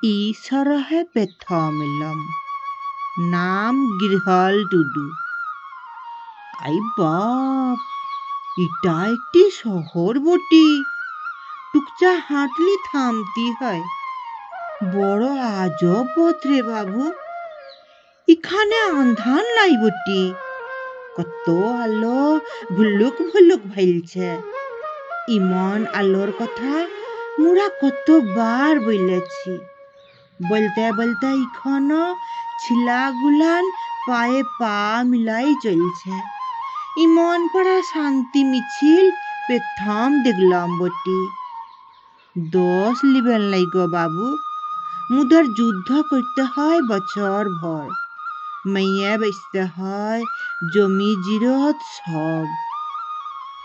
ঈশ্বরহে পেথমিলম নাম গৃহল টুডু। আই বাপ, এটা একটি শহর বটি। টুকচা হাঁটলি থামতি হয়। বড় আজব পথ রে বাবু। এখানে আন্ধান লাই বটি। কত আলো ভুলুক ভুলুক ভাইলছে। ইমন আলোর কথা মোরা কতবার বলেছি। বলতে বলতে এখনো ছিলাগুলান পায়ে পা মিলাই চলছে। ইমন পড়া শান্তি মিছিল প্রথম দেখলাম বটি। দোষ লিবেন লাই গো বাবু। মুদের যুদ্ধ করতে হয় বছর ভর। মেয়ে বেচতে হয়, জমি জিরত সব।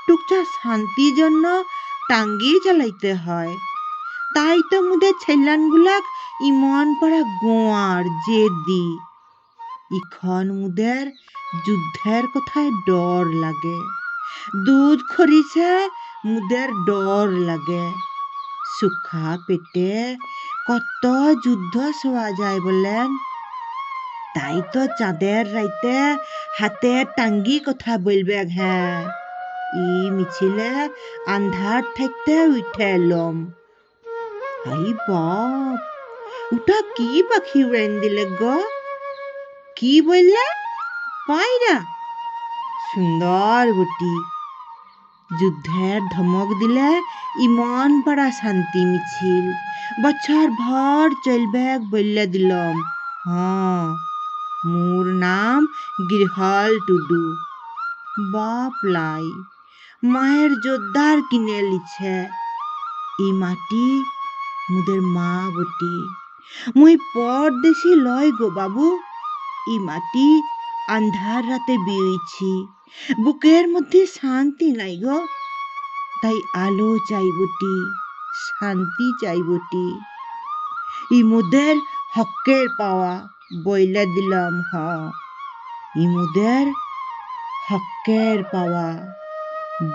টুকটা শান্তির জন্য টাঙ্গি চালাইতে হয়। তাই তো মুদের ছেলানগুলাক ইমন পড়া গোয়ার জেদি। ইখন মুদের যুদ্ধের কথায় ডর লাগে। দুধ খরিছে মুদের ডর লাগে। সুখা পেটে কত যুদ্ধ শোয়া যায় বলেন। তাই তো চাঁদের রাইতে হাতে টাঙ্গি কথা বলবে। হ্যাঁ, ই মিছিলে আন্ধার থাকতে উঠে এলম। হাই বাপ, ওটা কি পাখি উড়াইন দিলে গো? কি বললে? পায়রা? সুন্দর বটি। যুদ্ধের ধমক দিলে ইমন পাড়া শান্তি মিছিল বছর ভর চলবে বললে দিলম। হ্যাঁ, মোর নাম গৃহল টুডু। বাপ লাই, মায়ের জোরদার কিনে লিছে। এই মাটি মুদের মা বটি। মুই পরদেশি লয় গো বাবু। এই মাটি আন্ধার রাতে বিয়েছি। বুকের মধ্যে শান্তি নাই গো। তাই আলো চাই বটি, শান্তি চাই বটি। ই মুদের হকের পাওয়া বইলে দিলাম। হ, ই মুদের হকের পাওয়া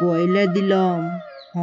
বইলে দিলাম। হ।